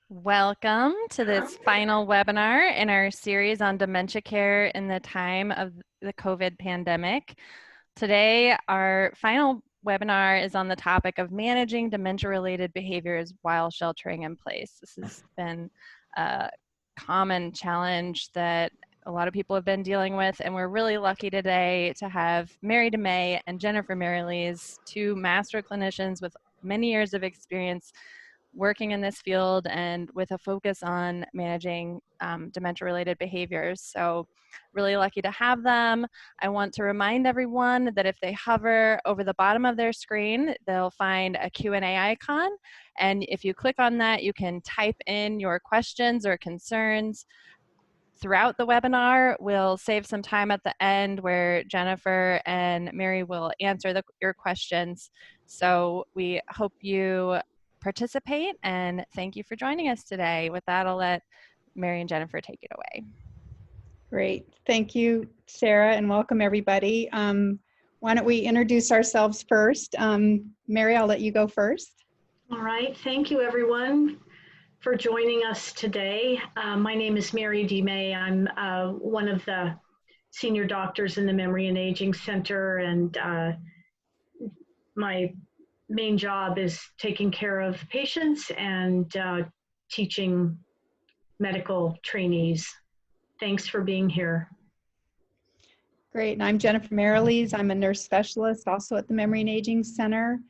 Welcome to this final webinar in our series on dementia care in the time of the COVID pandemic. Today, our final webinar is on the topic of managing dementia-related behaviors while sheltering in place. This has been a common challenge that a lot of people have been dealing with, and we're really lucky today to have Mary DeMay and Jennifer Merrilees, two master clinicians with many years of experience working in this field and with a focus on managing dementia-related behaviors. So really lucky to have them. I want to remind everyone that if they hover over the bottom of their screen, they'll find a Q&A icon. And if you click on that, you can type in your questions or concerns throughout the webinar. We'll save some time at the end where Jennifer and Mary will answer your questions. So we hope you participate, and thank you for joining us today. With that, I'll let Mary and Jennifer take it away. Great. Thank you, Sarah, and welcome everybody. Why don't we introduce ourselves first? Mary, I'll let you go first. All right. Thank you, everyone, for joining us today. My name is Mary DeMay. I'm one of the senior doctors in the Memory and Aging Center, and my main job is taking care of patients and teaching medical trainees. Thanks for being here. Great. And I'm Jennifer Merrilees. I'm a nurse specialist also at the Memory and Aging Center.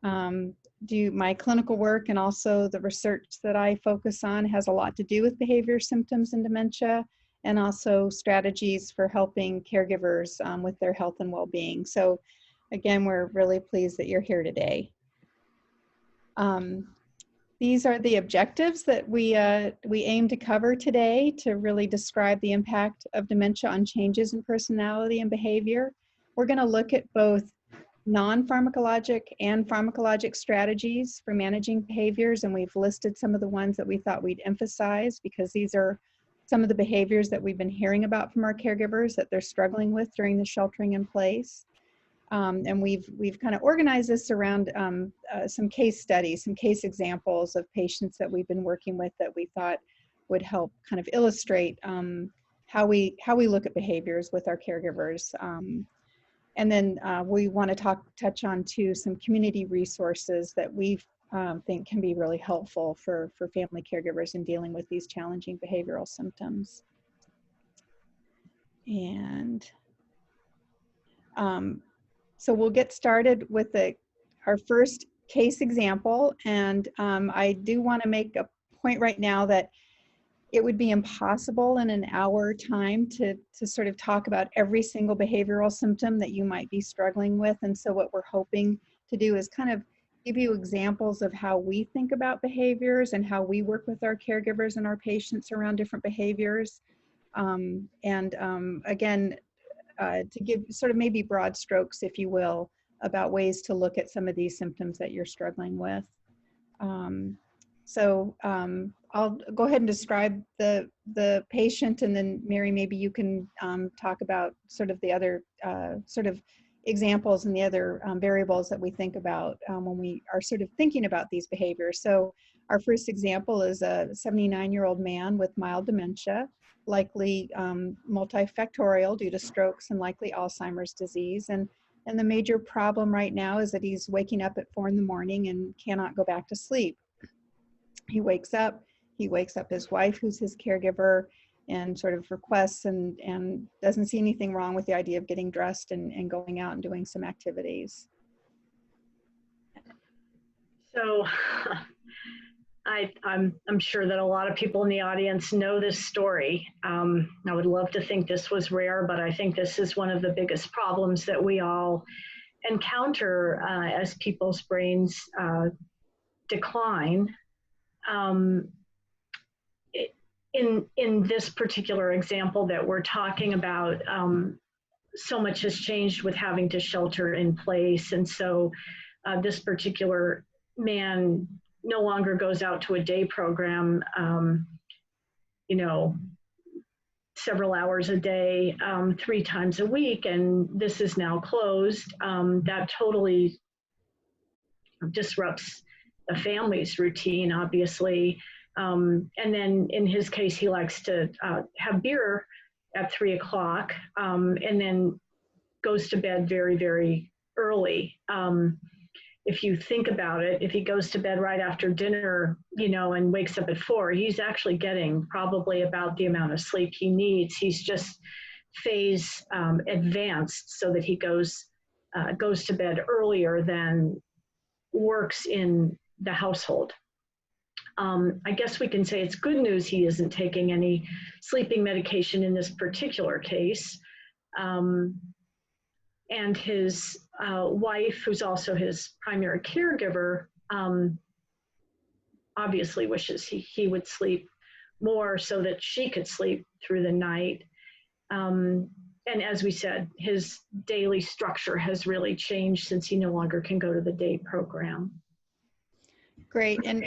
Do my clinical work and also the research that I focus on has a lot to do with behavior symptoms and dementia, and also strategies for helping caregivers with their health and well-being. So again, we're really pleased that you're here today. These are the objectives that we aim to cover today to really describe the impact of dementia on changes in personality and behavior. We're going to look at both non-pharmacologic and pharmacologic strategies for managing behaviors, and we've listed some of the ones that we thought we'd emphasize because these are some of the behaviors that we've been hearing about from our caregivers that they're struggling with during the sheltering in place. And we've kind of organized this around some case studies, some case examples of patients that we've been working with that we thought would help kind of illustrate how we look at behaviors with our caregivers. And then we want to touch on too some community resources that we think can be really helpful for family caregivers in dealing with these challenging behavioral symptoms. And so we'll get started with our first case example, and I do want to make a point right now that it would be impossible in an hour time to sort of talk about every single behavioral symptom that you might be struggling with. And so what we're hoping to do is kind of give you examples of how we think about behaviors and how we work with our caregivers and our patients around different behaviors. Again, to give sort of maybe broad strokes, if you will, about ways to look at some of these symptoms that you're struggling with. I'll go ahead and describe the patient, and then Mary, maybe you can talk about sort of the other sort of examples and the other variables that we think about when we are sort of thinking about these behaviors. So our first example is a 79-year-old man with mild dementia, likely multifactorial due to strokes and likely Alzheimer's disease. And the major problem right now is that he's waking up at 4 in the morning and cannot go back to sleep. He wakes up his wife, who's his caregiver, and sort of requests and doesn't see anything wrong with the idea of getting dressed and going out and doing some activities. So I'm sure that a lot of people in the audience know this story. I would love to think this was rare, but I think this is one of the biggest problems that we all encounter as people's brains decline. In this particular example that we're talking about, so much has changed with having to shelter in place. And so this particular man no longer goes out to a day program, several hours a day, 3 times a week, and this is now closed. That totally disrupts the family's routine, obviously. And then in his case, he likes to have beer at 3 o'clock, and then goes to bed very, very early. If you think about it, if he goes to bed right after dinner, and wakes up at 4, he's actually getting probably about the amount of sleep he needs. He's just phase advanced so that he goes to bed earlier than works in the household. I guess we can say it's good news he isn't taking any sleeping medication in this particular case. And his wife, who's also his primary caregiver, obviously wishes he would sleep more so that she could sleep through the night. And as we said, his daily structure has really changed since he no longer can go to the day program. Great, and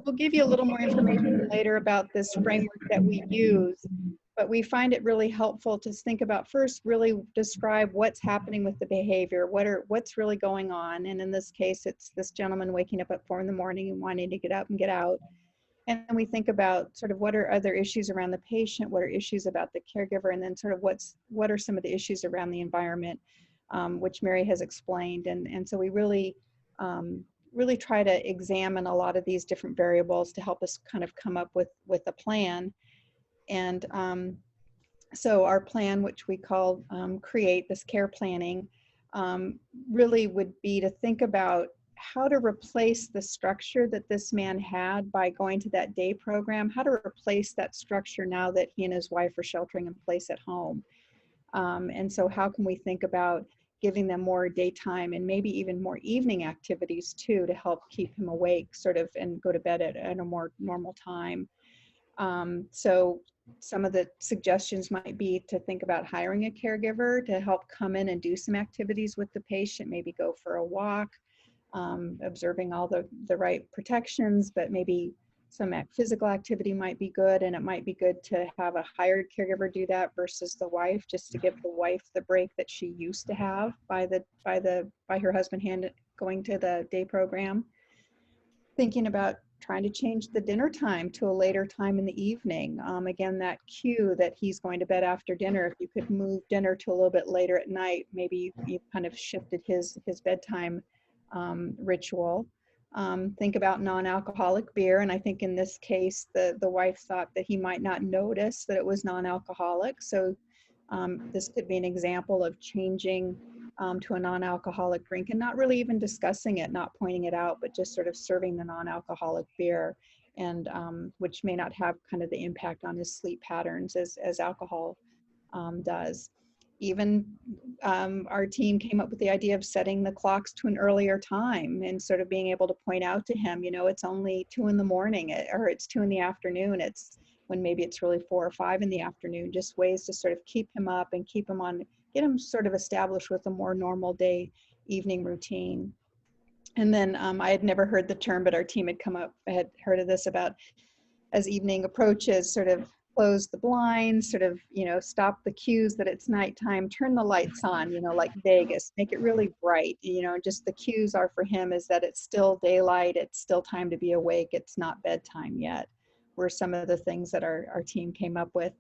we'll give you a little more information later about this framework that we use, but we find it really helpful to think about first, really describe what's happening with the behavior, what's really going on, and in this case, it's this gentleman waking up at 4 in the morning and wanting to get up and get out. And then we think about sort of what are other issues around the patient, what are issues about the caregiver, and then sort of what are some of the issues around the environment, which Mary has explained. And so we really try to examine a lot of these different variables to help us kind of come up with a plan. And so our plan, which we call CREATE, this care planning, really would be to think about how to replace the structure that this man had by going to that day program, how to replace that structure now that he and his wife are sheltering in place at home. And so how can we think about giving them more daytime and maybe even more evening activities too to help keep him awake sort of and go to bed at a more normal time. So some of the suggestions might be to think about hiring a caregiver to help come in and do some activities with the patient, maybe go for a walk, observing all the right protections, but maybe some physical activity might be good, and it might be good to have a hired caregiver do that versus the wife, just to give the wife the break that she used to have by her husband going to the day program. Thinking about trying to change the dinner time to a later time in the evening. Again, that cue that he's going to bed after dinner, if you could move dinner to a little bit later at night, maybe you kind of shifted his bedtime ritual. Think about non-alcoholic beer, and I think in this case the wife thought that he might not notice that it was non-alcoholic, so this could be an example of changing to a non-alcoholic drink and not really even discussing it, not pointing it out, but just sort of serving the non-alcoholic beer, and which may not have kind of the impact on his sleep patterns as alcohol does. Even our team came up with the idea of setting the clocks to an earlier time and sort of being able to point out to him, it's only 2 in the morning or it's 2 in the afternoon. It's when maybe it's really 4 or 5 in the afternoon, just ways to sort of keep him up and get him sort of established with a more normal day evening routine. And then I had never heard the term, but our team had heard of this about as evening approaches, sort of close the blinds, sort of, stop the cues that it's nighttime, turn the lights on, like Vegas, make it really bright, just the cues are for him is that it's still daylight, it's still time to be awake, it's not bedtime yet, were some of the things that our team came up with.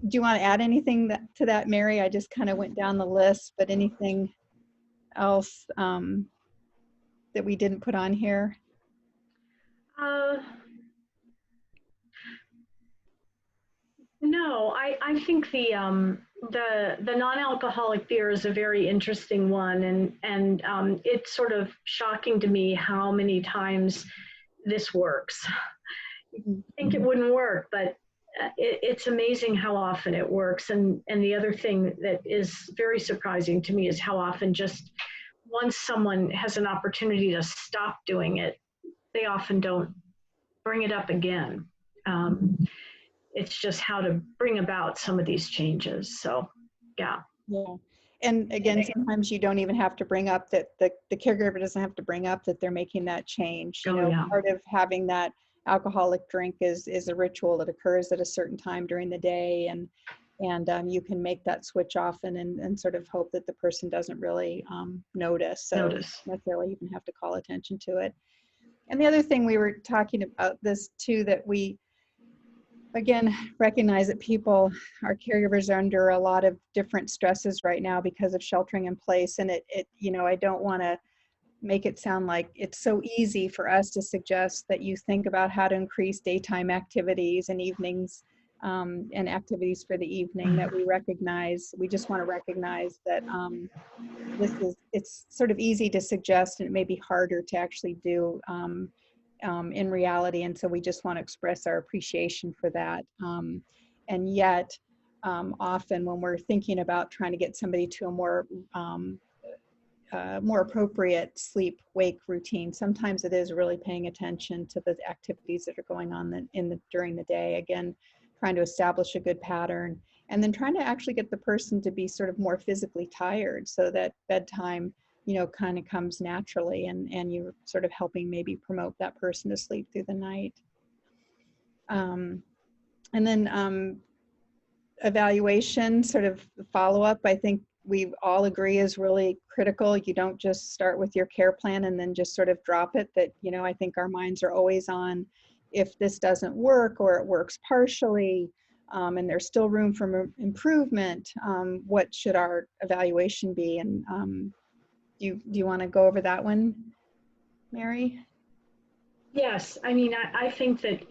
Do you want to add anything to that, Mary? I just kind of went down the list, but anything else that we didn't put on here? No, I think the non-alcoholic beer is a very interesting one, and it's sort of shocking to me how many times this works. I think it wouldn't work, but it's amazing how often it works. And the other thing that is very surprising to me is how often just once someone has an opportunity to stop doing it, they often don't bring it up again. It's just how to bring about some of these changes. So, yeah. Yeah. And again, sometimes you don't even have to bring up that the caregiver doesn't have to bring up that they're making that change. Part of having that alcoholic drink is a ritual that occurs at a certain time during the day, and you can make that switch often and sort of hope that the person doesn't really notice necessarily even have to call attention to it. And the other thing we were talking about this too, that we, again, recognize that people, our caregivers, are under a lot of different stresses right now because of sheltering in place. And you know, I don't want to make it sound like it's so easy for us to suggest that you think about how to increase daytime activities and evenings and activities for the evening. That we just want to recognize that it's sort of easy to suggest, and it may be harder to actually do in reality. And so we just want to express our appreciation for that. And yet, often when we're thinking about trying to get somebody to a more appropriate sleep-wake routine, sometimes it is really paying attention to the activities that are going on during the day. Again, trying to establish a good pattern, and then trying to actually get the person to be sort of more physically tired so that bedtime, you know, kind of comes naturally, and you're sort of helping maybe promote that person to sleep through the night. And then evaluation, sort of follow-up, I think we all agree is really critical. You don't just start with your care plan and then just sort of drop it. That, you know, I think our minds are always on, if this doesn't work or it works partially, and there's still room for improvement, what should our evaluation be? And do you want to go over that one, Mary? Yes, I mean, I think that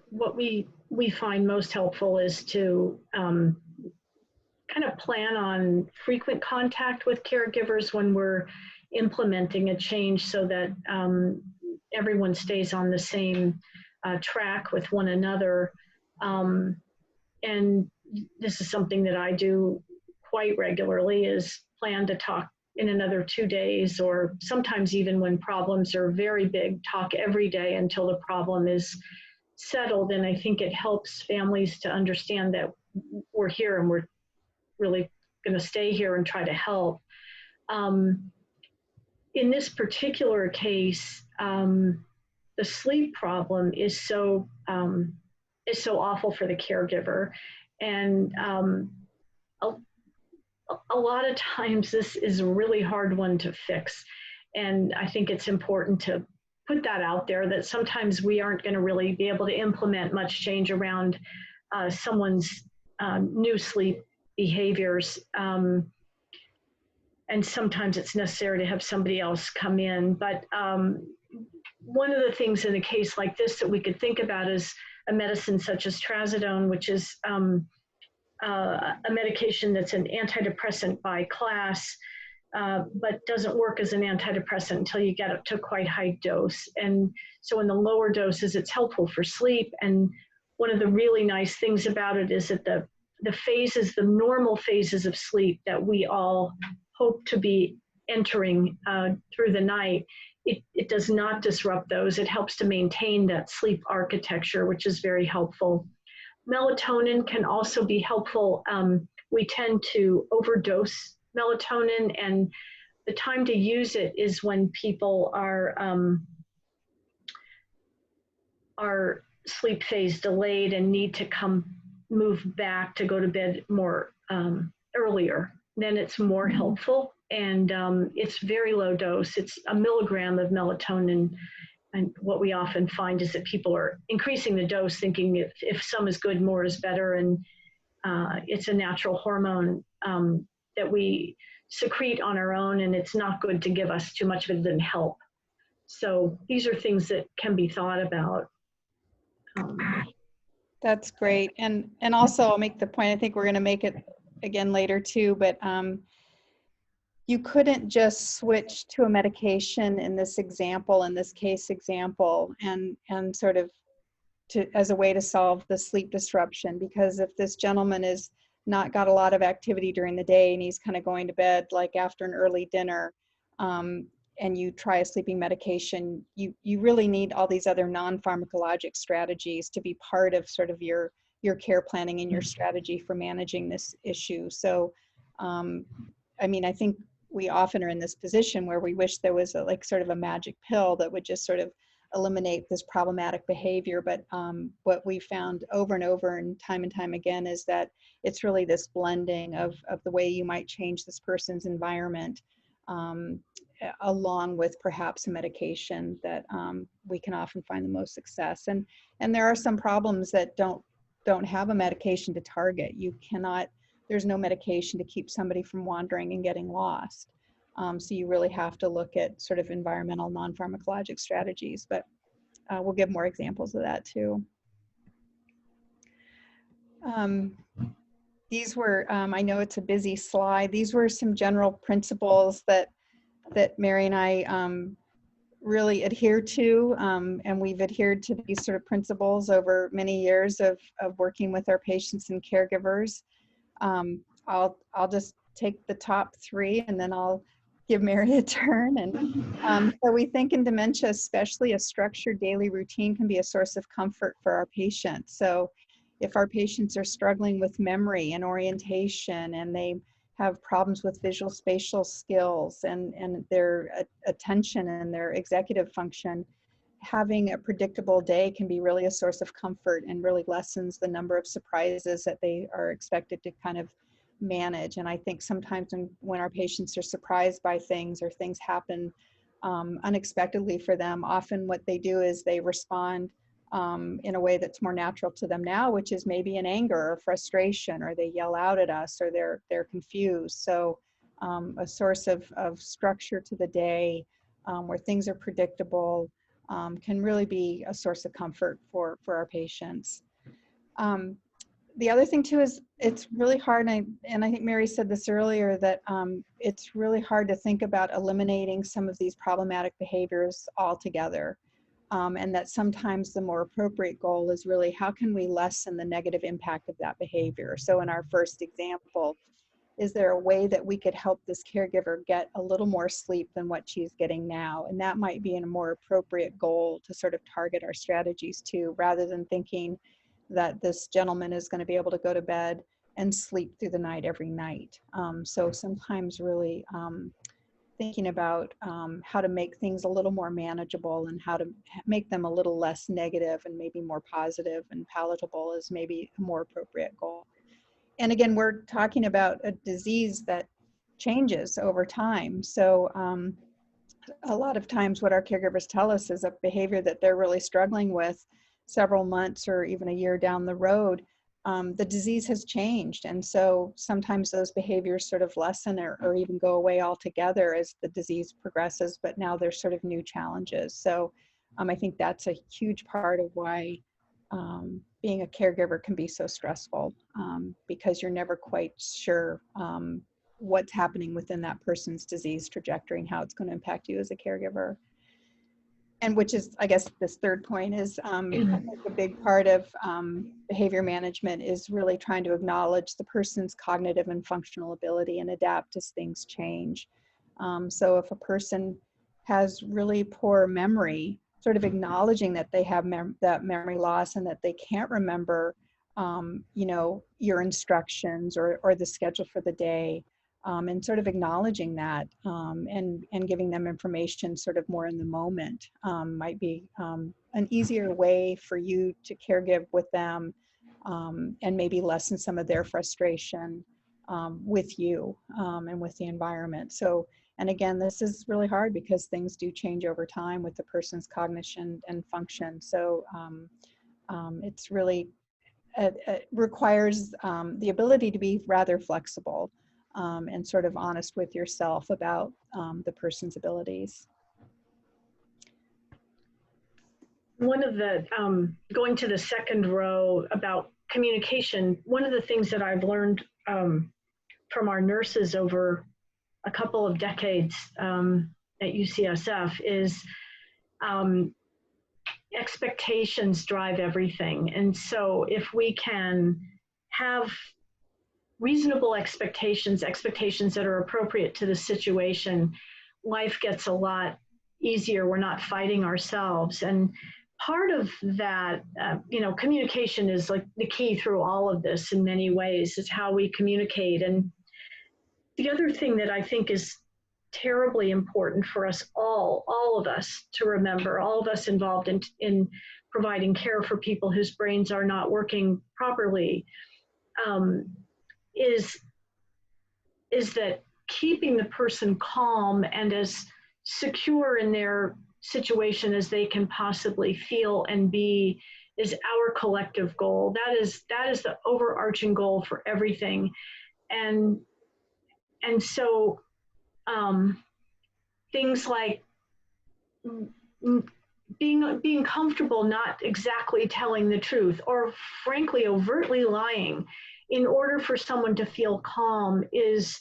what we find most helpful is to kind of plan on frequent contact with caregivers when we're implementing a change, so that everyone stays on the same track with one another. And this is something that I do quite regularly, is plan to talk in another 2 days, or sometimes even when problems are very big, talk every day until the problem is settled. And I think it helps families to understand that we're here and we're really going to stay here and try to help. In this particular case, the sleep problem is so awful for the caregiver, and a lot of times this is a really hard one to fix. And I think it's important to put that out there, that sometimes we aren't going to really be able to implement much change around someone's new sleep behaviors. And sometimes it's necessary to have somebody else come in. But one of the things in a case like this that we could think about is a medicine such as trazodone, which is a medication that's an antidepressant by class, but doesn't work as an antidepressant until you get up to quite high dose. And so in the lower doses, it's helpful for sleep. And one of the really nice things about it is that the normal phases of sleep that we all hope to be entering through the night, it does not disrupt those. It helps to maintain that sleep architecture, which is very helpful. Melatonin can also be helpful. We tend to overdose melatonin, and the time to use it is when people are sleep phase delayed and need to move back to go to bed more earlier. Then it's more helpful, and it's very low dose. It's 1 milligram of melatonin. And what we often find is that people are increasing the dose, thinking if some is good, more is better. And it's a natural hormone that we secrete on our own, and it's not good to give us too much of it than help. So these are things that can be thought about. That's great. And also I'll make the point, I think we're going to make it again later too, but you couldn't just switch to a medication in this case example, and sort of as a way to solve the sleep disruption. Because if this gentleman is not got a lot of activity during the day and he's kind of going to bed like after an early dinner, and you try a sleeping medication, you really need all these other non-pharmacologic strategies to be part of sort of your care planning and your strategy for managing this issue. So, I mean, I think we often are in this position where we wish there was sort of a magic pill that would just sort of eliminate this problematic behavior. But what we found over and time again is that it's really this blending of the way you might change this person's environment along with perhaps a medication that we can often find the most success. And there are some problems that don't have a medication to target. You cannot, there's no medication to keep somebody from wandering and getting lost. So you really have to look at sort of environmental non-pharmacologic strategies, but we'll give more examples of that too. These were, I know it's a busy slide, these were some general principles that Mary and I really adhere to, and we've adhered to these sort of principles over many years of working with our patients and caregivers. I'll just take the top three and then I'll give Mary a turn. And so we think in dementia, especially a structured daily routine can be a source of comfort for our patients. So if our patients are struggling with memory and orientation, and they have problems with visual spatial skills and their attention and their executive function, having a predictable day can be really a source of comfort and really lessens the number of surprises that they are expected to kind of manage. And I think sometimes when our patients are surprised by things or things happen unexpectedly for them, often what they do is they respond in a way that's more natural to them now, which is maybe in anger or frustration, or they yell out at us, or they're confused. So a source of structure to the day where things are predictable can really be a source of comfort for our patients. The other thing too is it's really hard, and I think Mary said this earlier, that it's really hard to think about eliminating some of these problematic behaviors altogether. And that sometimes the more appropriate goal is really how can we lessen the negative impact of that behavior. So in our first example, is there a way that we could help this caregiver get a little more sleep than what she's getting now? And that might be a more appropriate goal to sort of target our strategies to, rather than thinking that this gentleman is going to be able to go to bed and sleep through the night every night. So sometimes really thinking about how to make things a little more manageable and how to make them a little less negative and maybe more positive and palatable is maybe a more appropriate goal. And again, we're talking about a disease that changes over time. So a lot of times what our caregivers tell us is a behavior that they're really struggling with several months or even a year down the road, the disease has changed. And so sometimes those behaviors sort of lessen or even go away altogether as the disease progresses, but now there's sort of new challenges. So I think that's a huge part of why being a caregiver can be so stressful, because you're never quite sure what's happening within that person's disease trajectory and how it's going to impact you as a caregiver. And which is, I guess, this third point is I think a big part of behavior management is really trying to acknowledge the person's cognitive and functional ability and adapt as things change. So if a person has really poor memory, sort of acknowledging that they have that memory loss and that they can't remember, you know, your instructions or the schedule for the day, and sort of acknowledging that and giving them information sort of more in the moment might be an easier way for you to caregive with them and maybe lessen some of their frustration with you and with the environment. So, and again, this is really hard because things do change over time with the person's cognition and function. So it's really, it requires the ability to be rather flexible and sort of honest with yourself about the person's abilities. One of the, going to the second row about communication, one of the things that I've learned from our nurses over a couple of decades at UCSF is expectations drive everything. And so if we can have reasonable expectations that are appropriate to the situation, life gets a lot easier. We're not fighting ourselves. And part of that, you know, communication is like the key through all of this in many ways. It's how we communicate. And the other thing that I think is terribly important for us all of us to remember, all of us involved in providing care for people whose brains are not working properly, is that keeping the person calm and as secure in their situation as they can possibly feel and be is our collective goal. That is the overarching goal for everything. And so things like being comfortable not exactly telling the truth, or frankly overtly lying in order for someone to feel calm is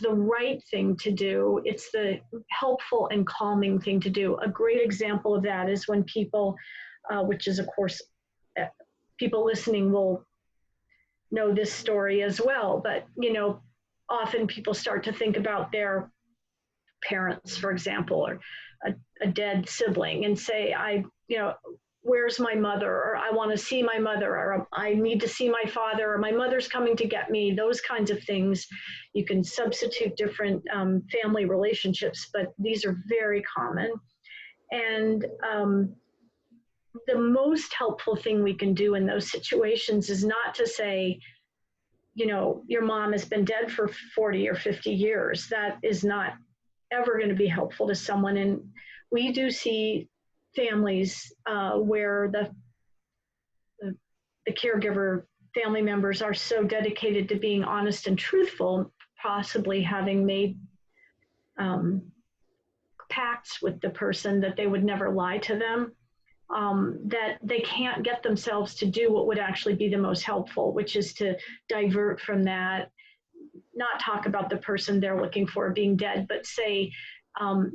the right thing to do. It's the helpful and calming thing to do. A great example of that is when people, which is of course, people listening will know this story as well, but often people start to think about their parents, for example, or a dead sibling, and say, where's my mother? Or I want to see my mother, or I need to see my father, or my mother's coming to get me, those kinds of things. You can substitute different family relationships, but these are very common. And the most helpful thing we can do in those situations is not to say, your mom has been dead for 40 or 50 years. That is not ever going to be helpful to someone. And we do see families where the caregiver family members are so dedicated to being honest and truthful, possibly having made pacts with the person that they would never lie to them, that they can't get themselves to do what would actually be the most helpful, which is to divert from that, not talk about the person they're looking for being dead, but say, oh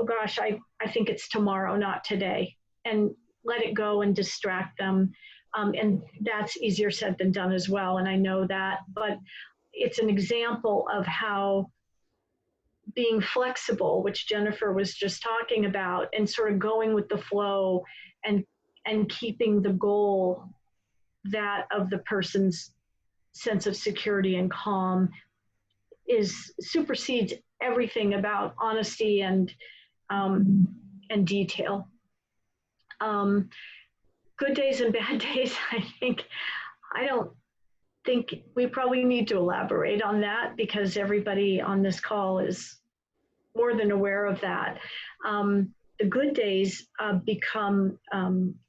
gosh, I think it's tomorrow, not today, and let it go and distract them. And that's easier said than done as well, and I know that, but it's an example of how being flexible, which Jennifer was just talking about, and sort of going with the flow and keeping the goal that of the person's sense of security and calm supersedes everything about honesty and detail. Good days and bad days, I don't think we probably need to elaborate on that, because everybody on this call is more than aware of that. The good days become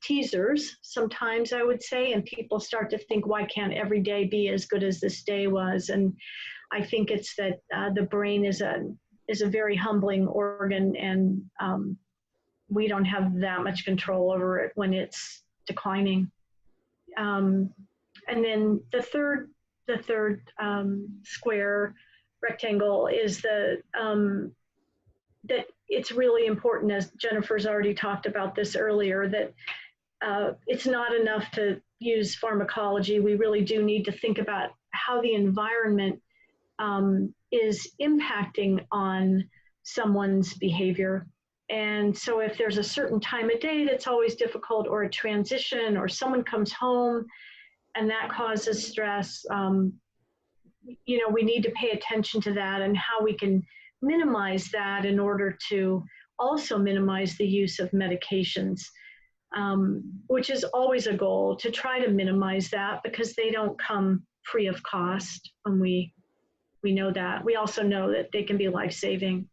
teasers sometimes, I would say, and people start to think, why can't every day be as good as this day was? And I think it's that the brain is a very humbling organ, and we don't have that much control over it when it's declining. And then the third square rectangle is that it's really important, as Jennifer's already talked about this earlier, that it's not enough to use pharmacology. We really do need to think about how the environment is impacting on someone's behavior. And so if there's a certain time of day that's always difficult, or a transition, or someone comes home and that causes stress, we need to pay attention to that and how we can minimize that in order to also minimize the use of medications, which is always a goal, to try to minimize that, because they don't come free of cost, and we know that. We also know that they can be life-saving.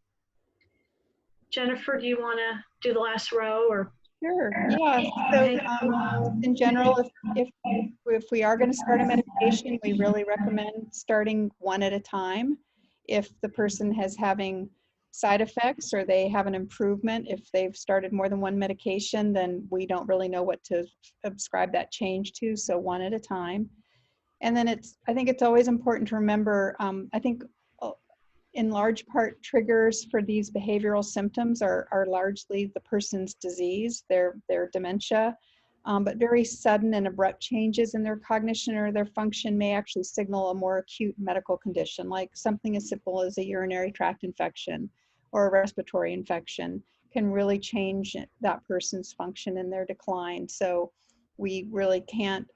Jennifer, do you want to do the last row? Or Sure. Yeah. So in general, if we are going to start a medication, we really recommend starting one at a time. If the person is having side effects, or they have an improvement, if they've started more than one medication, then we don't really know what to ascribe that change to. So one at a time. And then I think it's always important to remember, I think in large part, triggers for these behavioral symptoms are largely the person's disease, their dementia, but very sudden and abrupt changes in their cognition or their function may actually signal a more acute medical condition, like something as simple as a urinary tract infection or a respiratory infection can really change that person's function and their decline. So we really can't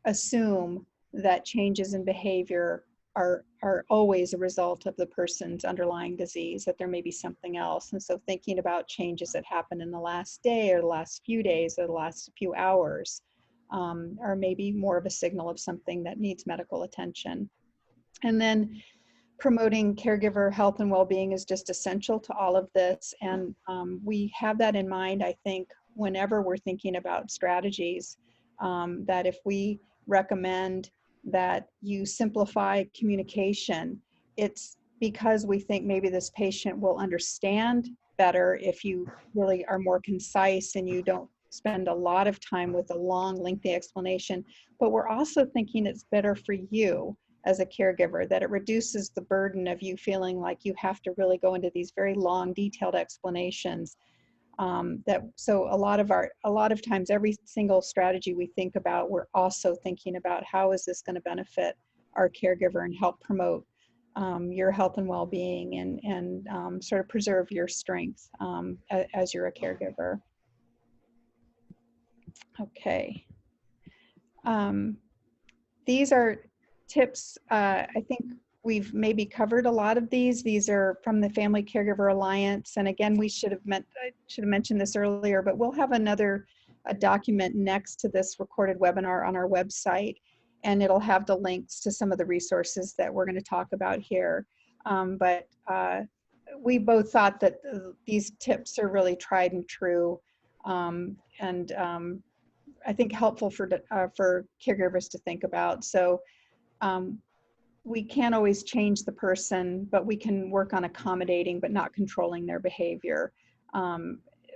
assume that changes in behavior are always a result of the person's underlying disease, that there may be something else. And so thinking about changes that happen in the last day or the last few days or the last few hours are maybe more of a signal of something that needs medical attention. And then promoting caregiver health and well-being is just essential to all of this. And we have that in mind, I think, whenever we're thinking about strategies, that if we recommend that you simplify communication, it's because we think maybe this patient will understand better if you really are more concise and you don't spend a lot of time with a long, lengthy explanation. But we're also thinking it's better for you as a caregiver, that it reduces the burden of you feeling like you have to really go into these very long, detailed explanations. So a lot of times, every single strategy we think about, we're also thinking about how is this going to benefit our caregiver and help promote your health and well-being, and sort of preserve your strength as you're a caregiver. Okay. These are tips. I think we've maybe covered a lot of these. These are from the Family Caregiver Alliance. And again, I should have mentioned this earlier, but we'll have a document next to this recorded webinar on our website, and it'll have the links to some of the resources that we're going to talk about here. But we both thought that these tips are really tried and true, and I think helpful for caregivers to think about. So we can't always change the person, but we can work on accommodating but not controlling their behavior.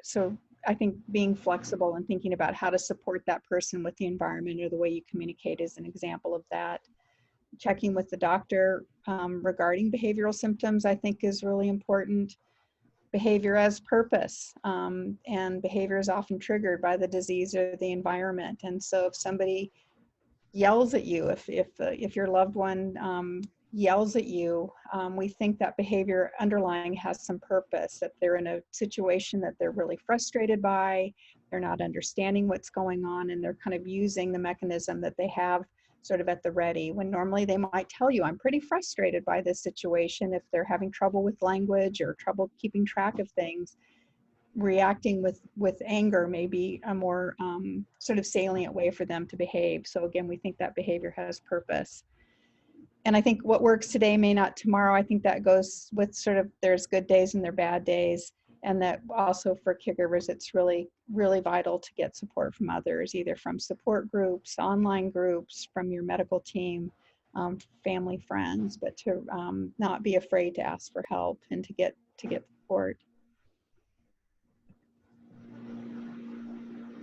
So I think being flexible and thinking about how to support that person with the environment or the way you communicate is an example of that. Checking with the doctor regarding behavioral symptoms, I think, is really important. Behavior as purpose, and behavior is often triggered by the disease or the environment. And so if somebody yells at you, if your loved one yells at you, we think that behavior underlying has some purpose, that they're in a situation that they're really frustrated by, they're not understanding what's going on, and they're kind of using the mechanism that they have sort of at the ready, when normally they might tell you, I'm pretty frustrated by this situation. If they're having trouble with language or trouble keeping track of things, reacting with anger may be a more sort of salient way for them to behave. So again, we think that behavior has purpose. And I think what works today may not tomorrow. I think that goes with sort of, there's good days and there are bad days. And that also for caregivers, it's really, really vital to get support from others, either from support groups, online groups, from your medical team, family, friends, but to not be afraid to ask for help and to get support.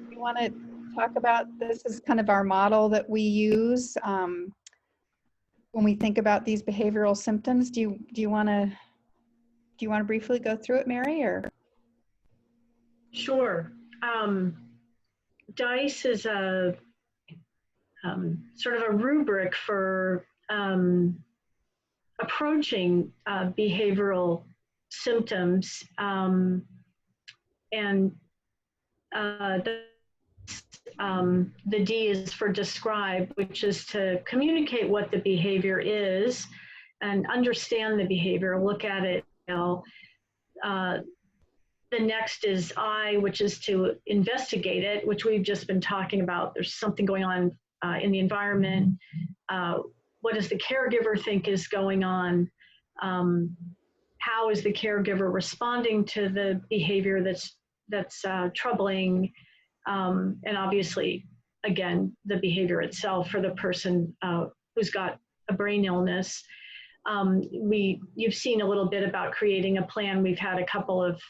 We want to talk about, this is kind of our model that we use when we think about these behavioral symptoms. Do you want to briefly go through it, Mary, or? Sure. DICE is a sort of a rubric for approaching behavioral symptoms, and the D is for describe, which is to communicate what the behavior is and understand the behavior, look at it. The next is I, which is to investigate it, which we've just been talking about. There's something going on in the environment. What does the caregiver think is going on? How is the caregiver responding to the behavior that's troubling? And obviously, again, the behavior itself for the person who's got a brain illness. You've seen a little bit about creating a plan. We've had a couple of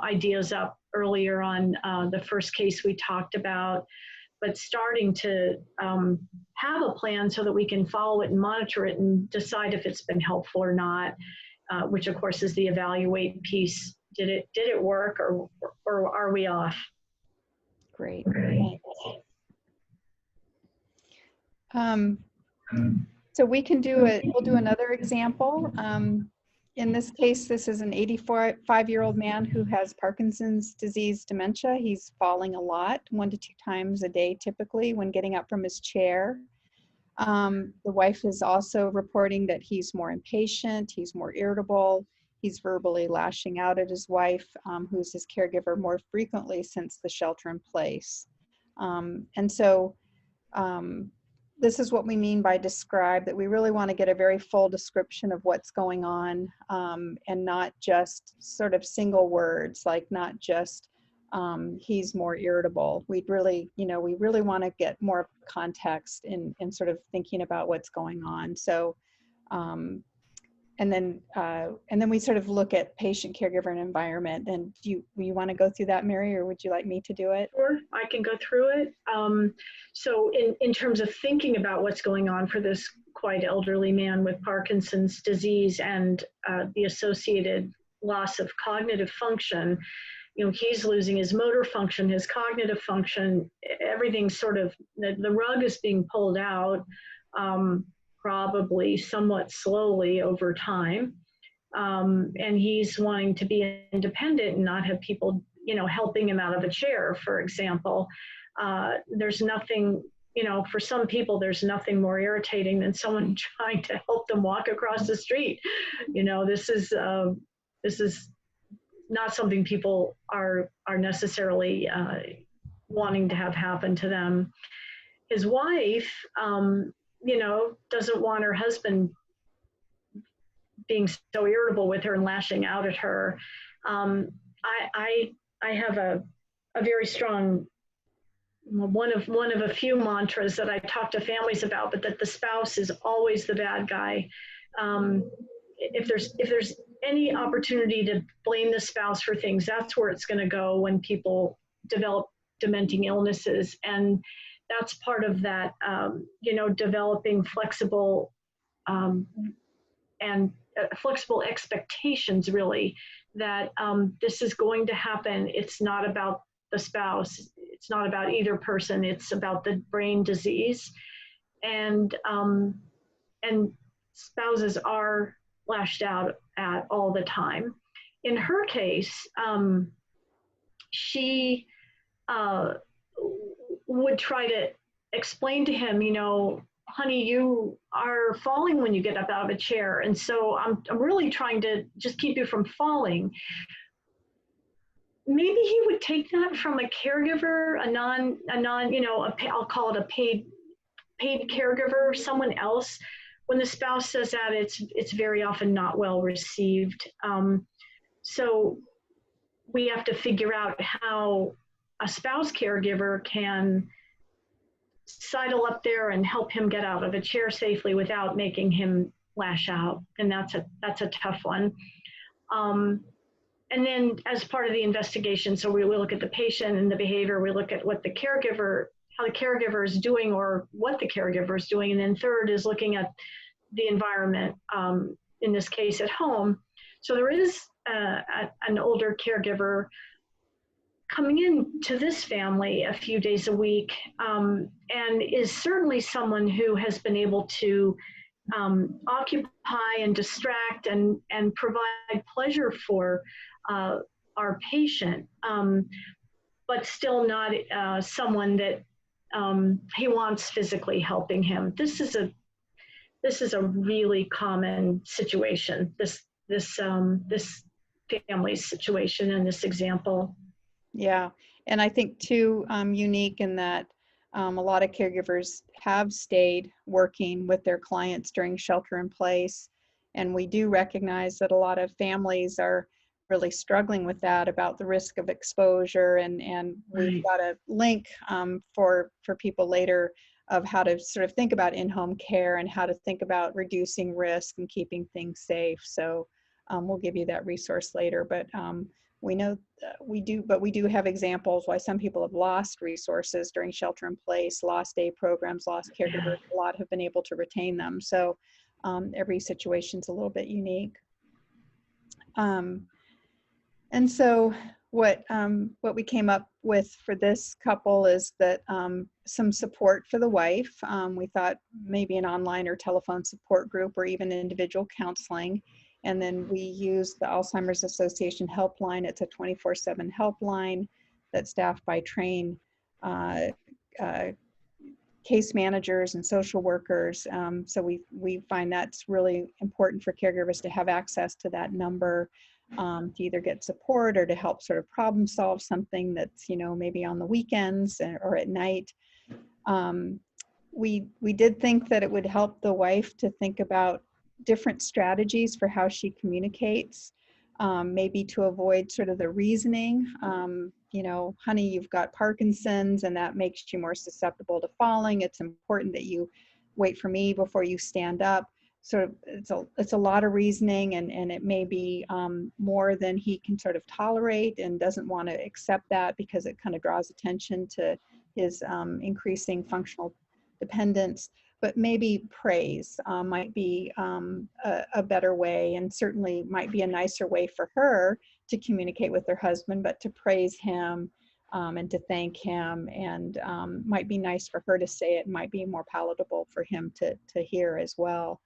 ideas up earlier on the first case we talked about, but starting to have a plan so that we can follow it and monitor it and decide if it's been helpful or not, which of course is the evaluate piece. Did it work, or are we off? Great. So we can we'll do another example. In this case, this is an 85-year-old man who has Parkinson's disease dementia. He's falling a lot, 1 to 2 times a day, typically, when getting up from his chair. The wife is also reporting that he's more impatient, he's more irritable, he's verbally lashing out at his wife, who's his caregiver, more frequently since the shelter in place. And so this is what we mean by describe, that we really want to get a very full description of what's going on, and not just sort of single words, like not just he's more irritable. We'd really, we really want to get more context in sort of thinking about what's going on. So, and then we sort of look at patient, caregiver, and environment. And do you want to go through that, Mary, or would you like me to do it? Sure, I can go through it. So in terms of thinking about what's going on for this quite elderly man with Parkinson's disease and the associated loss of cognitive function, he's losing his motor function, his cognitive function, everything's sort of, the rug is being pulled out, probably somewhat slowly over time. And he's wanting to be independent and not have people, helping him out of a chair, for example. There's nothing, for some people, there's nothing more irritating than someone trying to help them walk across the street. This is not something people are necessarily wanting to have happen to them. His wife, doesn't want her husband being so irritable with her and lashing out at her. I have a very strong, one of a few mantras that I talk to families about, but that the spouse is always the bad guy. If there's any opportunity to blame the spouse for things, that's where it's going to go when people develop dementing illnesses. And that's part of that, developing flexible and flexible expectations, really, that this is going to happen. It's not about the spouse. It's not about either person. It's about the brain disease. And spouses are lashed out at all the time. In her case, she would try to explain to him, honey, you are falling when you get up out of a chair. And so I'm really trying to just keep you from falling. Maybe he would take that from a caregiver, I'll call it a paid caregiver, someone else. When the spouse says that, it's very often not well received. So we have to figure out how a spouse caregiver can sidle up there and help him get out of a chair safely without making him lash out. And that's a tough one. And then as part of the investigation, so we look at the patient and the behavior, we look at what how the caregiver is doing or what the caregiver is doing. And then third is looking at the environment, in this case at home. So there is an older caregiver coming in to this family a few days a week, and is certainly someone who has been able to occupy and distract and provide pleasure for our patient, but still not someone that he wants physically helping him. This is a really common situation, this family's situation in this example. Yeah, and I think too, unique in that a lot of caregivers have stayed working with their clients during shelter in place. And we do recognize that a lot of families are really struggling with that, about the risk of exposure. And we've got a link for people later of how to sort of think about in-home care and how to think about reducing risk and keeping things safe. So we'll give you that resource later. But we know we do have examples why some people have lost resources during shelter in place, lost day programs, lost caregivers. A lot have been able to retain them. So every situation's a little bit unique. And so what we came up with for this couple is that some support for the wife. We thought maybe an online or telephone support group or even individual counseling. And then we use the Alzheimer's Association helpline. It's a 24/7 helpline that's staffed by trained case managers and social workers. So we find that's really important for caregivers to have access to that number, to either get support or to help sort of problem solve something that's, maybe on the weekends or at night. we did think that it would help the wife to think about different strategies for how she communicates, maybe to avoid sort of the reasoning, you know, honey, you've got Parkinson's and that makes you more susceptible to falling. It's important that you wait for me before you stand up. Sort of, it's a lot of reasoning, and it may be more than he can sort of tolerate and doesn't want to accept that because it kind of draws attention to his increasing functional dependence. But maybe praise might be a better way, and certainly might be a nicer way for her to communicate with her husband, but to praise him and to thank him, and might be nice for her to say it, might be more palatable for him to hear as well.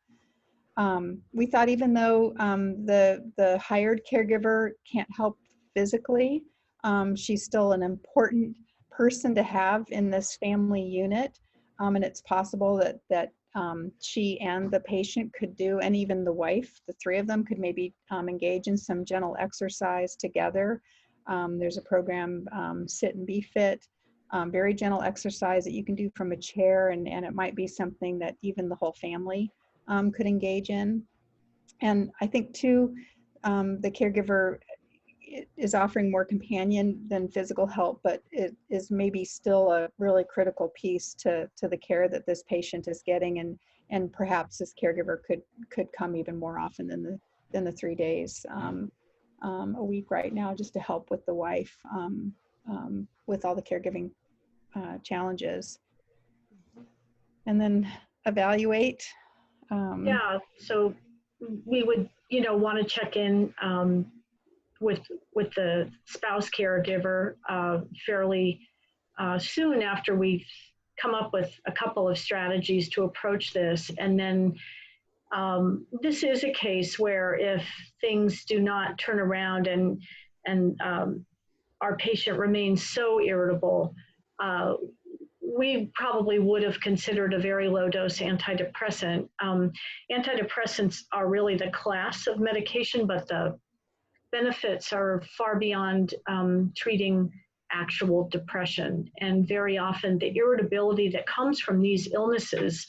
We thought even though the hired caregiver can't help physically, she's still an important person to have in this family unit. And it's possible that she and the patient could do, and even the wife, the three of them could maybe engage in some gentle exercise together. There's a program, Sit and Be Fit, very gentle exercise that you can do from a chair, and it might be something that even the whole family could engage in. And I think too, the caregiver is offering more companion than physical help, but it is maybe still a really critical piece to the care that this patient is getting, and perhaps this caregiver could come even more often than the 3 days a week right now, just to help with the wife with all the caregiving challenges. And then evaluate. Yeah, so we would, want to check in with the spouse caregiver fairly soon after we've come up with a couple of strategies to approach this. And then this is a case where if things do not turn around and our patient remains so irritable, we probably would have considered a very low dose antidepressant. Antidepressants are really the class of medication, but the benefits are far beyond treating actual depression. And very often the irritability that comes from these illnesses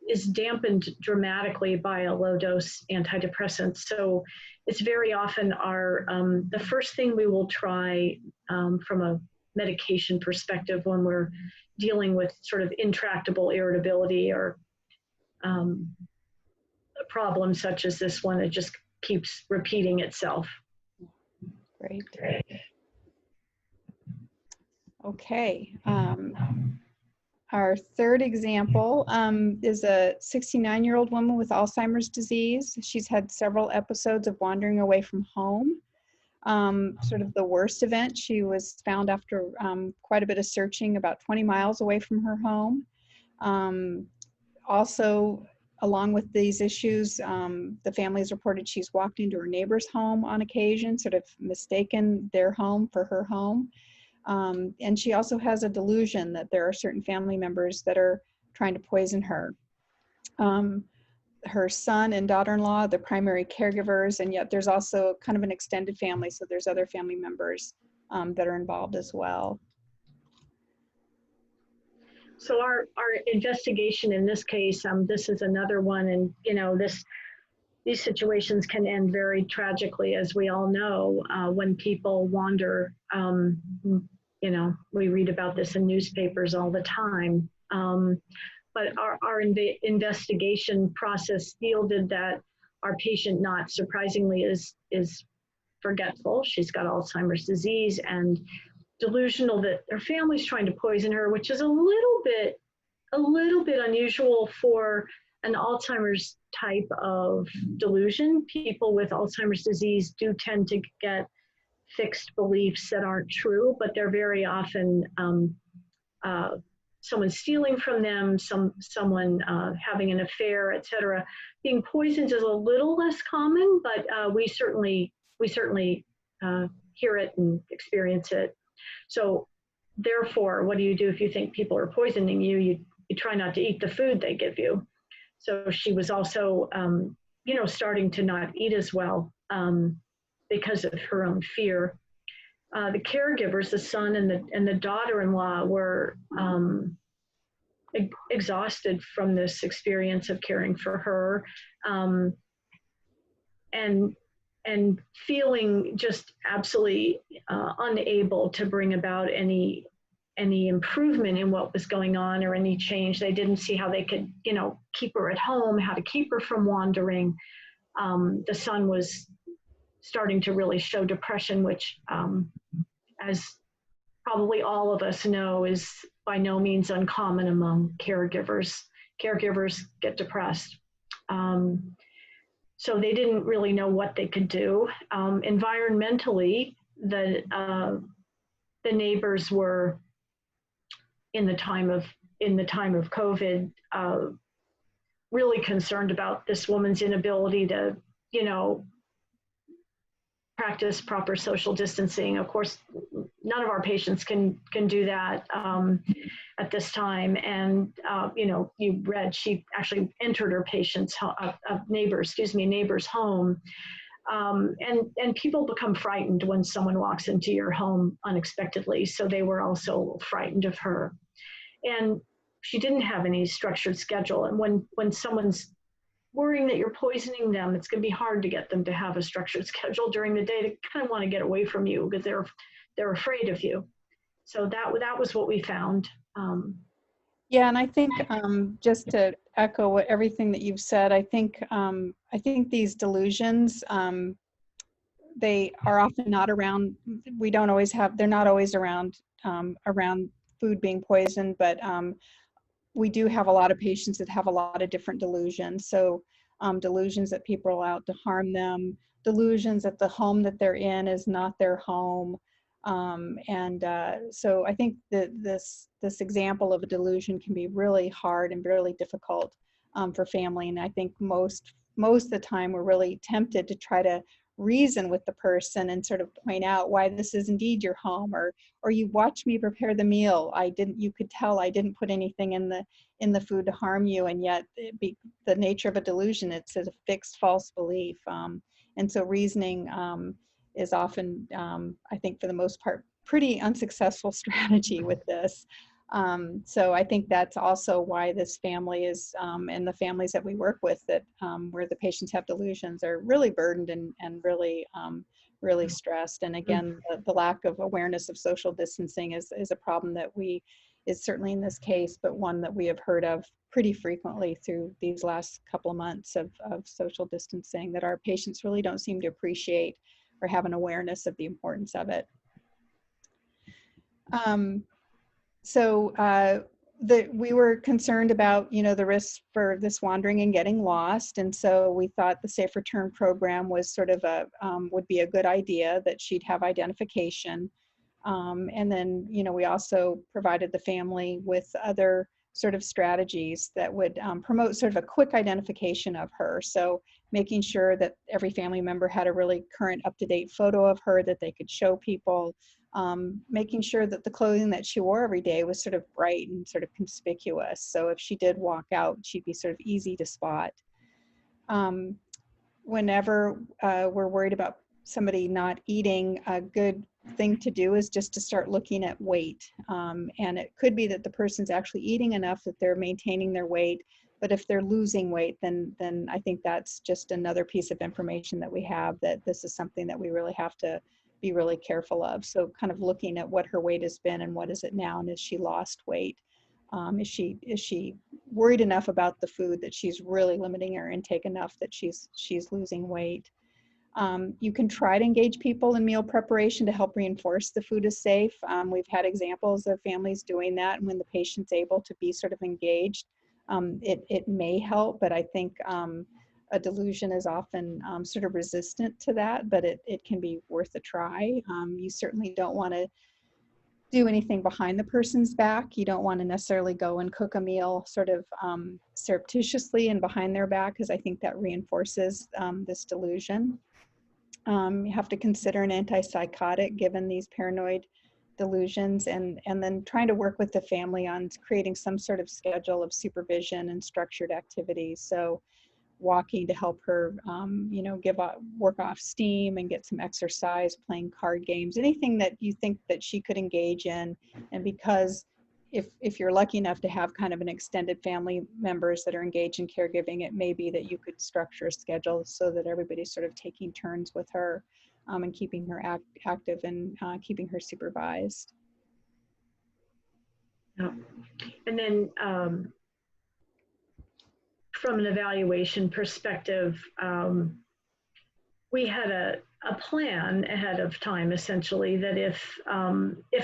is dampened dramatically by a low dose antidepressant. So it's very often the first thing we will try from a medication perspective when we're dealing with sort of intractable irritability or a problem such as this one. It just keeps repeating itself. Great. Okay. Our third example is a 69-year-old woman with Alzheimer's disease. She's had several episodes of wandering away from home. Sort of the worst event, she was found after quite a bit of searching about 20 miles away from her home. Also, along with these issues, the family has reported she's walked into her neighbor's home on occasion, sort of mistaken their home for her home. And she also has a delusion that there are certain family members that are trying to poison her. Her son and daughter-in-law, the primary caregivers, and yet there's also kind of an extended family, so there's other family members that are involved as well. So our investigation in this case, this is another one, and these situations can end very tragically, as we all know, when people wander. We read about this in newspapers all the time. But our investigation process yielded that our patient, not surprisingly, is forgetful. She's got Alzheimer's disease and delusional that her family's trying to poison her, which is a little bit unusual for an Alzheimer's type of delusion. People with Alzheimer's disease do tend to get fixed beliefs that aren't true, but they're very often someone stealing from them, someone having an affair, etc. Being poisoned is a little less common, but we certainly hear it and experience it. So therefore, what do you do if you think people are poisoning you? You try not to eat the food they give you. So she was also, starting to not eat as well because of her own fear. The caregivers, the son and the daughter-in-law, were exhausted from this experience of caring for her, um, and and feeling just absolutely unable to bring about any improvement in what was going on or any change. They didn't see how they could, keep her at home, how to keep her from wandering. The son was starting to really show depression, which, as probably all of us know, is by no means uncommon among caregivers. Caregivers get depressed. So they didn't really know what they could do. Environmentally, the neighbors were in the time of COVID, really concerned about this woman's inability to, practice proper social distancing. Of course, none of our patients can do that at this time. And you read she actually entered her neighbor's home. And people become frightened when someone walks into your home unexpectedly. So they were also frightened of her. And she didn't have any structured schedule. And when someone's worrying that you're poisoning them, it's going to be hard to get them to have a structured schedule during the day. They kind of want to get away from you because they're afraid of you. So that was what we found. Yeah, and I think just to echo everything that you've said, I think these delusions, they are often not around. We don't always have. They're not always around around food being poisoned, but we do have a lot of patients that have a lot of different delusions. So delusions that people are out to harm them, delusions that the home that they're in is not their home. So I think that this example of a delusion can be really hard and really difficult for family. And I think most of the time we're really tempted to try to reason with the person and sort of point out why this is indeed your home, or you watch me prepare the meal. You could tell I didn't put anything in the food to harm you, and yet the nature of a delusion, it's a fixed false belief. And so reasoning is often, I think for the most part, pretty unsuccessful strategy with this. So I think that's also why this family is, and the families that we work with that where the patients have delusions are really burdened and really, really stressed. And again, the lack of awareness of social distancing is a problem that is certainly in this case, but one that we have heard of pretty frequently through these last couple of months of social distancing, that our patients really don't seem to appreciate or have an awareness of the importance of it. We were concerned about, the risks for this wandering and getting lost. And so we thought the Safe Return program was sort of would be a good idea, that she'd have identification. And then, we also provided the family with other sort of strategies that would promote sort of a quick identification of her. So making sure that every family member had a really current, up-to-date photo of her that they could show people. Making sure that the clothing that she wore every day was sort of bright and sort of conspicuous. So if she did walk out, she'd be sort of easy to spot. Whenever we're worried about somebody not eating, a good thing to do is just to start looking at weight. And it could be that the person's actually eating enough that they're maintaining their weight. But if they're losing weight, then I think that's just another piece of information that we have, that this is something that we really have to be really careful of. So kind of looking at what her weight has been and what is it now, and has she lost weight? Is she worried enough about the food that she's really limiting her intake enough that she's losing weight? You can try to engage people in meal preparation to help reinforce the food is safe. We've had examples of families doing that, and when the patient's able to be sort of engaged, it may help, but I think a delusion is often sort of resistant to that, but it can be worth a try. You certainly don't want to do anything behind the person's back. You don't want to necessarily go and cook a meal sort of surreptitiously and behind their back, because I think that reinforces this delusion. You have to consider an antipsychotic given these paranoid delusions, and then trying to work with the family on creating some sort of schedule of supervision and structured activities. So walking to help her, work off steam and get some exercise, playing card games, anything that you think that she could engage in. And because if you're lucky enough to have kind of an extended family members that are engaged in caregiving, it may be that you could structure a schedule so that everybody's sort of taking turns with her and keeping her active and keeping her supervised. Yeah. And then from an evaluation perspective, we had a plan ahead of time, essentially, that if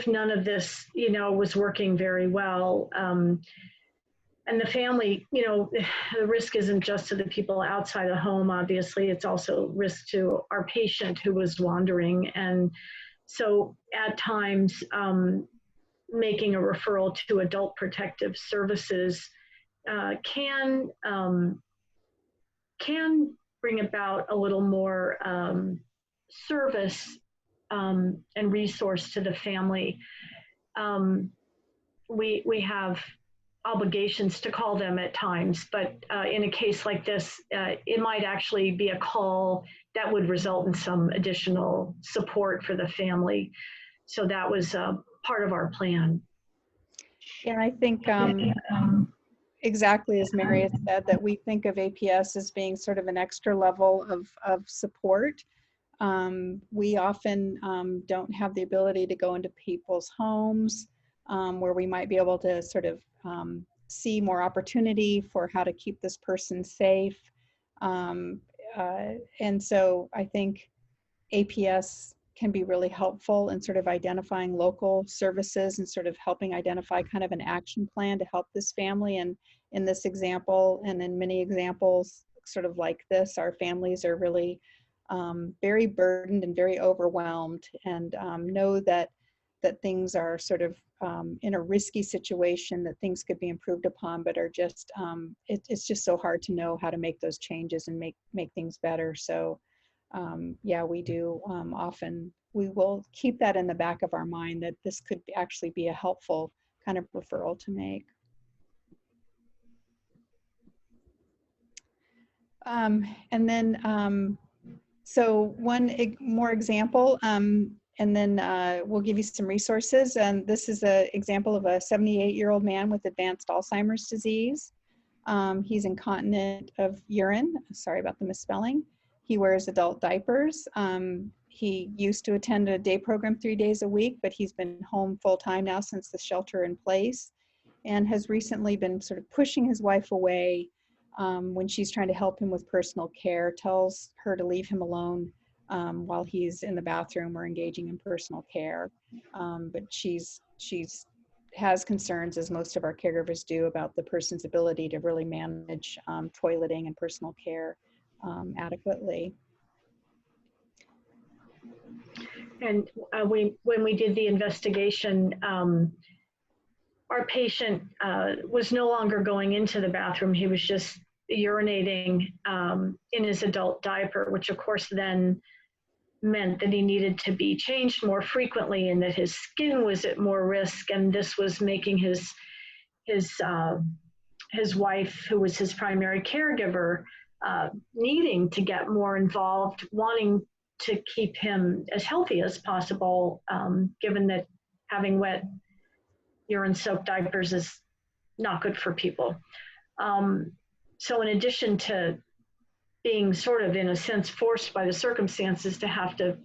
none of this, was working very well, and the family, the risk isn't just to the people outside the home, obviously, it's also risk to our patient who was wandering. And so at times, making a referral to adult protective services can bring about a little more service and resource to the family. We have obligations to call them at times, but in a case like this, it might actually be a call that would result in some additional support for the family. So that was part of our plan. And I think exactly as Mary has said, that we think of APS as being sort of an extra level of support. We often don't have the ability to go into people's homes where we might be able to sort of see more opportunity for how to keep this person safe. And so I think APS can be really helpful in sort of identifying local services and sort of helping identify kind of an action plan to help this family. And in this example, and in many examples sort of like this, our families are really very burdened and very overwhelmed, and know that things are sort of in a risky situation, that things could be improved upon, but are just, it's just so hard to know how to make those changes and make things better. So yeah, we do often, we will keep that in the back of our mind, that this could actually be a helpful kind of referral to make. And then, so one more example, and then we'll give you some resources. And this is an example of a 78-year-old man with advanced Alzheimer's disease. He's incontinent of urine. Sorry about the misspelling. He wears adult diapers. He used to attend a day program 3 days a week, but he's been home full time now since the shelter in place, and has recently been sort of pushing his wife away when she's trying to help him with personal care, tells her to leave him alone while he's in the bathroom or engaging in personal care. But she's has concerns, as most of our caregivers do, about the person's ability to really manage toileting and personal care adequately. And when we did the investigation, our patient was no longer going into the bathroom. He was just urinating in his adult diaper, which of course then meant that he needed to be changed more frequently and that his skin was at more risk. And this was making his wife, who was his primary caregiver, needing to get more involved, wanting to keep him as healthy as possible, given that having wet urine-soaked diapers is not good for people. So in addition to being sort of, in a sense, forced by the circumstances to have to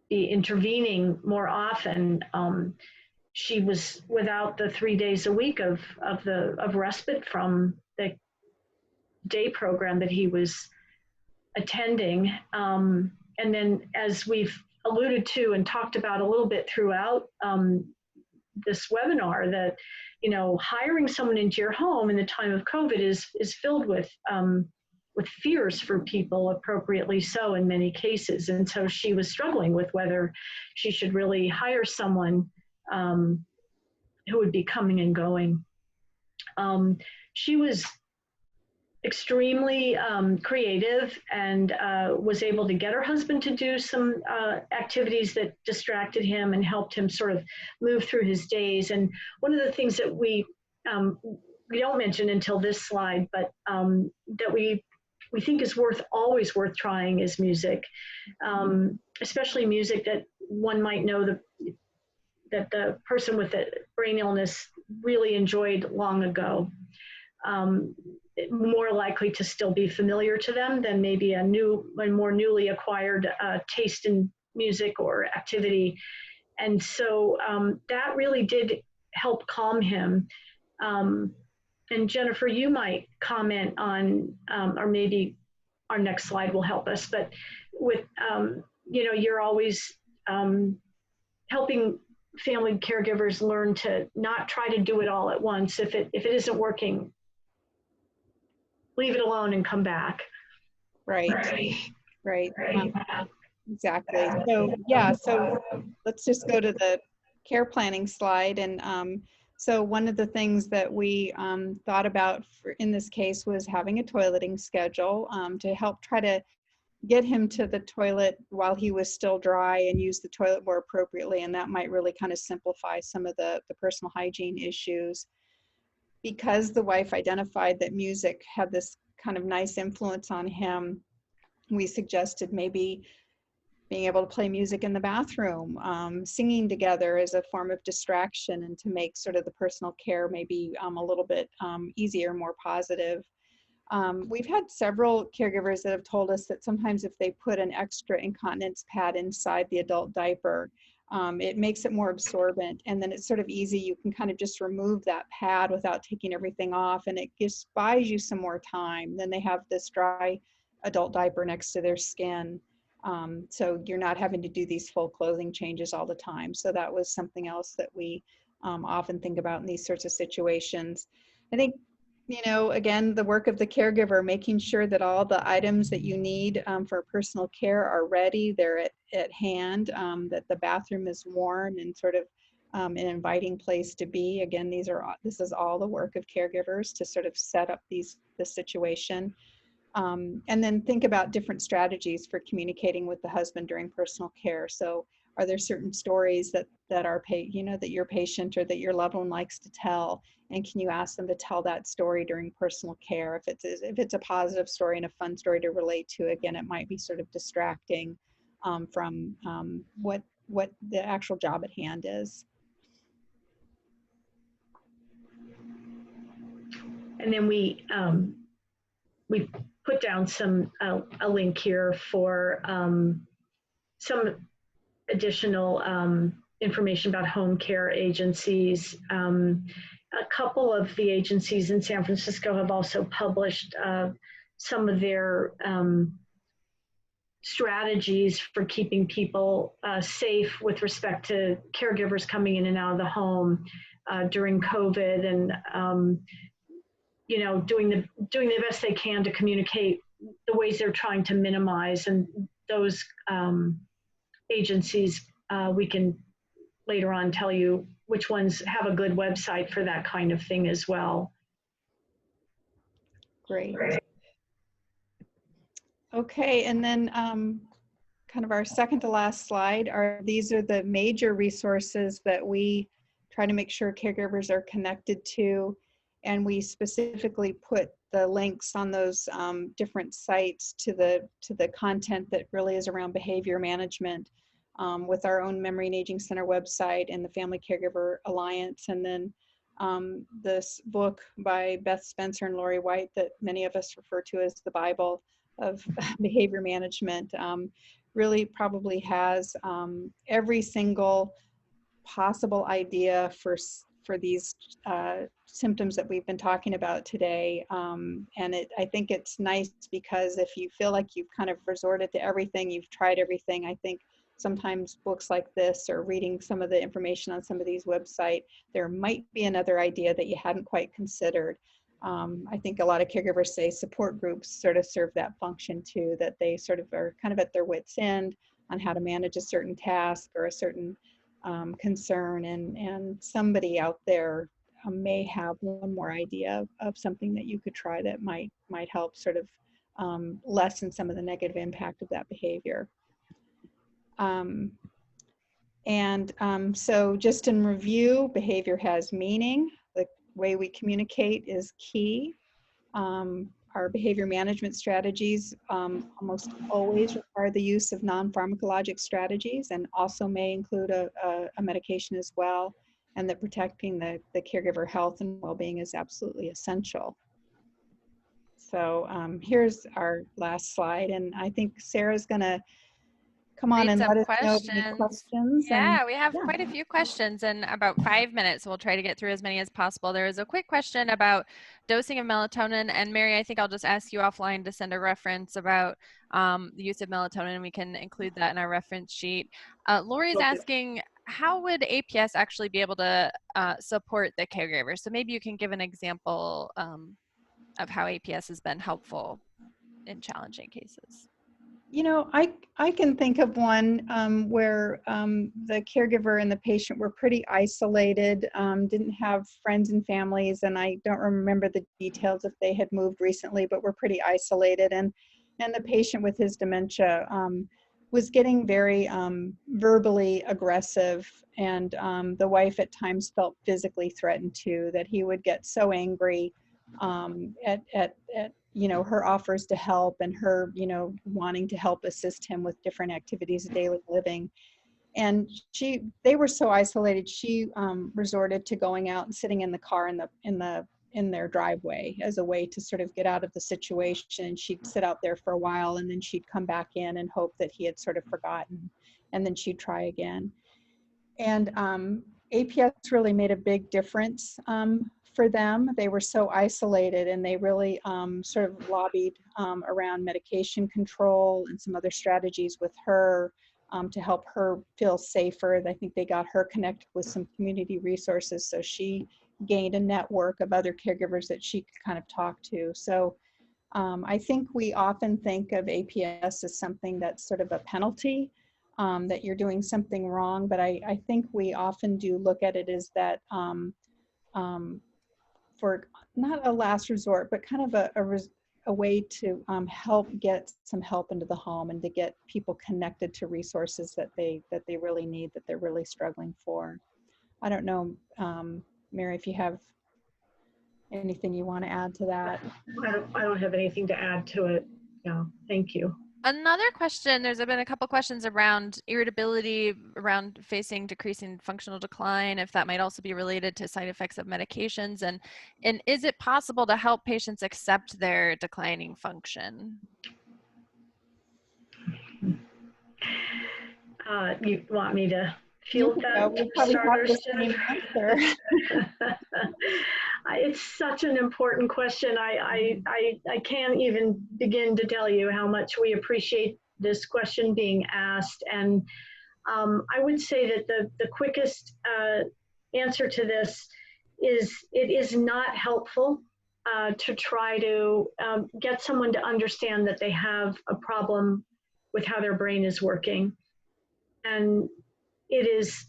be intervening more often, she was without the 3 days a week of respite from the day program that he was attending. And then, as we've alluded to and talked about a little bit throughout this webinar, that hiring someone into your home in the time of COVID is filled with fears for people, appropriately so in many cases. And so she was struggling with whether she should really hire someone who would be coming and going. She was extremely creative and was able to get her husband to do some activities that distracted him and helped him sort of move through his days. And one of the things that we don't mention until this slide, but that we think is always worth trying is music, especially music that one might know the that the person with the brain illness really enjoyed long ago. More likely to still be familiar to them than maybe a more newly acquired taste in music or activity. And so that really did help calm him. And Jennifer, you might comment on, or maybe our next slide will help us, but with, you're always helping family caregivers learn to not try to do it all at once. If it isn't working, leave it alone and come back. Right. Exactly. So yeah, so let's just go to the care planning slide. And so one of the things that we thought about in this case was having a toileting schedule to help try to get him to the toilet while he was still dry and use the toilet more appropriately. And that might really kind of simplify some of the personal hygiene issues. Because the wife identified that music had this kind of nice influence on him, we suggested maybe being able to play music in the bathroom, singing together as a form of distraction and to make sort of the personal care maybe a little bit easier, more positive. We've had several caregivers that have told us that sometimes if they put an extra incontinence pad inside the adult diaper, it makes it more absorbent, and then it's sort of easy. You can kind of just remove that pad without taking everything off, and it buys you some more time. Then they have this dry adult diaper next to their skin. So you're not having to do these full clothing changes all the time. So that was something else that we often think about in these sorts of situations. I think, again, the work of the caregiver, making sure that all the items that you need for personal care are ready, they're at hand, that the bathroom is warm and sort of an inviting place to be. Again, this is all the work of caregivers to sort of set up this situation. And then think about different strategies for communicating with the husband during personal care. So are there certain stories that that your patient or that your loved one likes to tell, and can you ask them to tell that story during personal care? If it's a positive story and a fun story to relate to, again, it might be sort of distracting from what the actual job at hand is. And then we put down a link here for some additional information about home care agencies. A couple of the agencies in San Francisco have also published some of their strategies for keeping people safe with respect to caregivers coming in and out of the home during COVID, and doing the best they can to communicate the ways they're trying to minimize. And those agencies, we can later on tell you which ones have a good website for that kind of thing as well. Great. Okay, and then kind of our second to last slide these are the major resources that we try to make sure caregivers are connected to, and we specifically put the links on those different sites to the content that really is around behavior management, with our own Memory and Aging Center website and the Family Caregiver Alliance, and then this book by Beth Spencer and Lori White that many of us refer to as the Bible of behavior management, really probably has every single possible idea for these symptoms that we've been talking about today. And I think it's nice because if you feel like you've kind of resorted to everything, you've tried everything, I think sometimes books like this or reading some of the information on some of these websites, there might be another idea that you hadn't quite considered. I think a lot of caregivers say support groups sort of serve that function too, that they sort of are kind of at their wits' end on how to manage a certain task or a certain concern, and somebody out there may have one more idea of something that you could try that might help sort of lessen some of the negative impact of that behavior. So just in review, behavior has meaning. The way we communicate is key. our behavior management strategies almost always require the use of non-pharmacologic strategies, and also may include a medication as well, and that protecting the caregiver health and well-being is absolutely essential. So here's our last slide, and I think Sarah's going to come on Read and some let us know of any questions. questions. And Yeah, we have quite a few questions in about 5 minutes. We'll try to get through as many as possible. There is a quick question about dosing of melatonin. And Mary, I think I'll just ask you offline to send a reference about the use of melatonin. We can include that in our reference sheet. Lori's asking, how would APS actually be able to support the caregiver? So maybe you can give an example of how APS has been helpful in challenging cases. you know, I can think of one where the caregiver and the patient were pretty isolated, didn't have friends and families, and I don't remember the details if they had moved recently, but were pretty isolated. And the patient with his dementia was getting very verbally aggressive, and the wife at times felt physically threatened too, that he would get so angry at you know, her offers to help and her, you know, wanting to help assist him with different activities of daily living. And they were so isolated, she resorted to going out and sitting in the car in their driveway as a way to sort of get out of the situation. She'd sit out there for a while, and then she'd come back in and hope that he had sort of forgotten, and then she'd try again. And APS really made a big difference for them. They were so isolated, and they really sort of lobbied around medication control and some other strategies with her to help her feel safer. I think they got her connected with some community resources, so she gained a network of other caregivers that she could kind of talk to. So I think we often think of APS as something that's sort of a penalty, that you're doing something wrong, but I think we often do look at it as that for not a last resort, but kind of a way to help get some help into the home and to get people connected to resources that they really need, that they're really struggling for. I don't know, Mary, if you have anything you want to add to that. I don't have anything to add to it. Yeah, thank you. Another question, there's been a couple questions around irritability, around facing decreasing functional decline, if that might also be related to side effects of medications, and is it possible to help patients accept their declining function? You want me to field that? We probably have the same answer. It's such an important question. I can't even begin to tell you how much we appreciate this question being asked. And I would say that the quickest answer to this is it is not helpful to try to get someone to understand that they have a problem with how their brain is working. And it is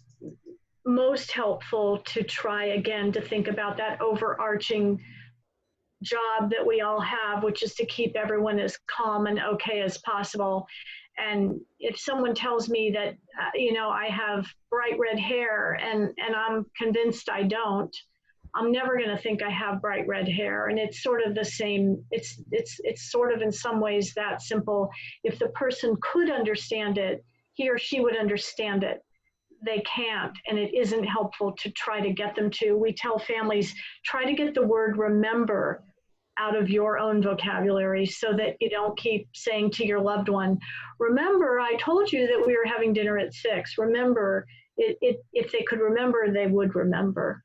most helpful to try again to think about that overarching job that we all have, which is to keep everyone as calm and okay as possible. And if someone tells me that, you know, I have bright red hair and I'm convinced I don't, I'm never going to think I have bright red hair. And it's sort of the same. It's sort of in some ways that simple. If the person could understand it, he or she would understand it. They can't, and it isn't helpful to try to get them to. We tell families, try to get the word remember out of your own vocabulary so that you don't keep saying to your loved one, remember, I told you that we were having dinner at 6. Remember, if they could remember, they would remember.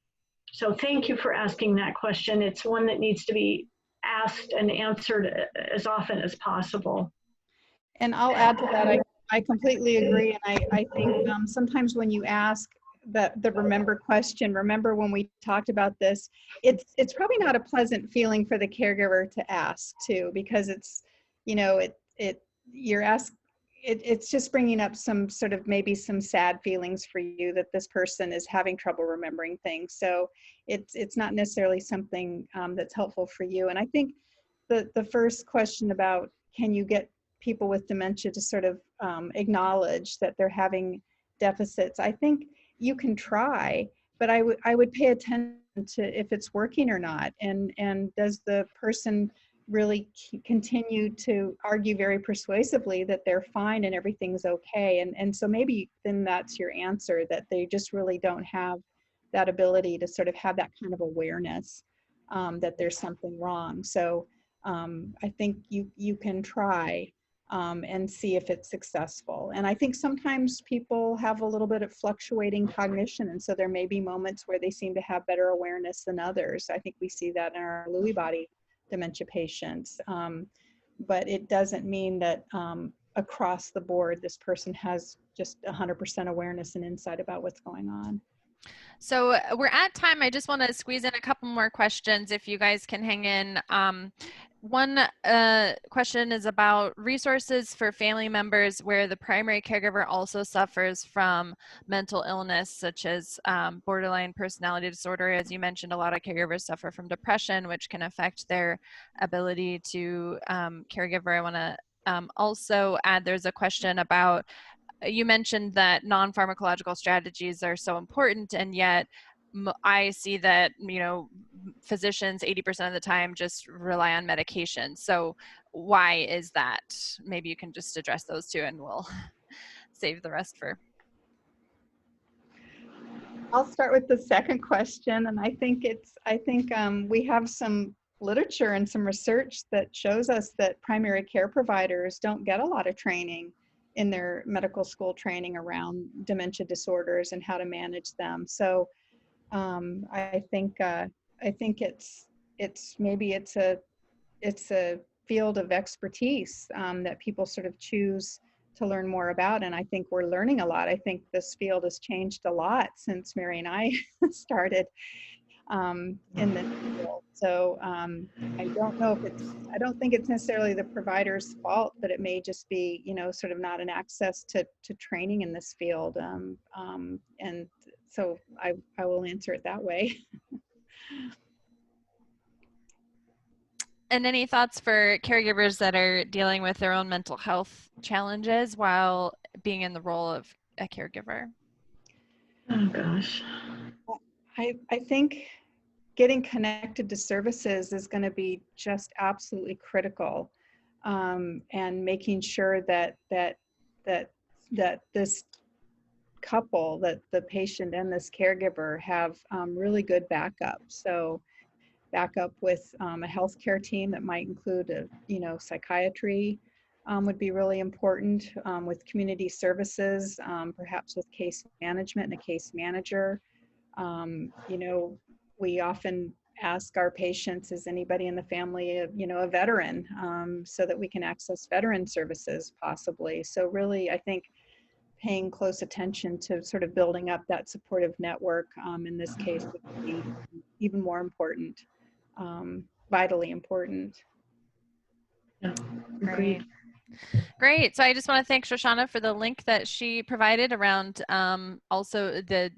So thank you for asking that question. It's one that needs to be asked and answered as often as possible. And I'll add to that, I completely agree. And I think sometimes when you ask the remember question, remember when we talked about this, it's probably not a pleasant feeling for the caregiver to ask too, because it's, you know, it's just bringing up some sort of maybe some sad feelings for you that this person is having trouble remembering things. So it's not necessarily something that's helpful for you. And I think the first question about, can you get people with dementia to sort of acknowledge that they're having deficits, I think you can try, but I would pay attention to if it's working or not, and does the person really continue to argue very persuasively that they're fine and everything's okay. And so maybe then that's your answer, that they just really don't have that ability to sort of have that kind of awareness that there's something wrong. So I think you can try and see if it's successful. And I think sometimes people have a little bit of fluctuating cognition, and so there may be moments where they seem to have better awareness than others. I think we see that in our Lewy body dementia patients. But it doesn't mean that across the board, this person has just 100% awareness and insight about what's going on. So we're at time. I just want to squeeze in a couple more questions if you guys can hang in. One question is about resources for family members where the primary caregiver also suffers from mental illness, such as borderline personality disorder. As you mentioned, a lot of caregivers suffer from depression, which can affect their ability to caregiver. I want to also add, there's a question about, you mentioned that non-pharmacological strategies are so important, and yet I see that, you know, physicians 80% of the time just rely on medication. So why is that? Maybe you can just address those two and we'll save the rest for. I'll start with the second question, and I think we have some literature and some research that shows us that primary care providers don't get a lot of training in their medical school training around dementia disorders and how to manage them. So I think it's a field of expertise that people sort of choose to learn more about, and I think we're learning a lot. I think this field has changed a lot since Mary and I started in this field. So I don't think it's necessarily the provider's fault, but it may just be, you know, sort of not an access to training in this field. And so I will answer it that way. And any thoughts for caregivers that are dealing with their own mental health challenges while being in the role of a caregiver? Oh gosh. I think getting connected to services is going to be just absolutely critical, and making sure that this couple, that the patient and this caregiver have really good backup. So backup with a healthcare team that might include psychiatry would be really important, with community services, perhaps with case management and a case manager. We often ask our patients, is anybody in the family a veteran, so that we can access veteran services possibly. So really, I think paying close attention to sort of building up that supportive network in this case would be even more important, vitally important. Yeah, agreed. Great. So I just want to thank Shoshana for the link that she provided around also the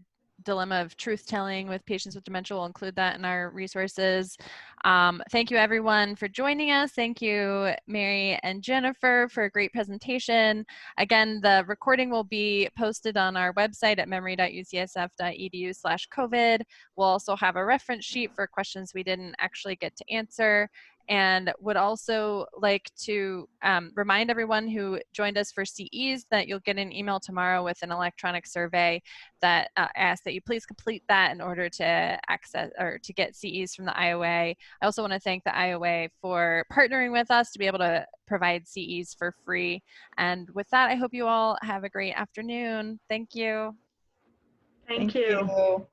dilemma of truth telling with patients with dementia. We'll include that in our resources. Thank you everyone for joining us. Thank you Mary and Jennifer for a great presentation. Again, the recording will be posted on our website at memory.ucsf.edu/COVID. We'll also have a reference sheet for questions we didn't actually get to answer. And would also like to remind everyone who joined us for CEs that you'll get an email tomorrow with an electronic survey that asks that you please complete that in order to access or to get CEs from the IOA. I also want to thank the IOA for partnering with us to be able to provide CEs for free. And with that, I hope you all have a great afternoon. Thank you. Thank you.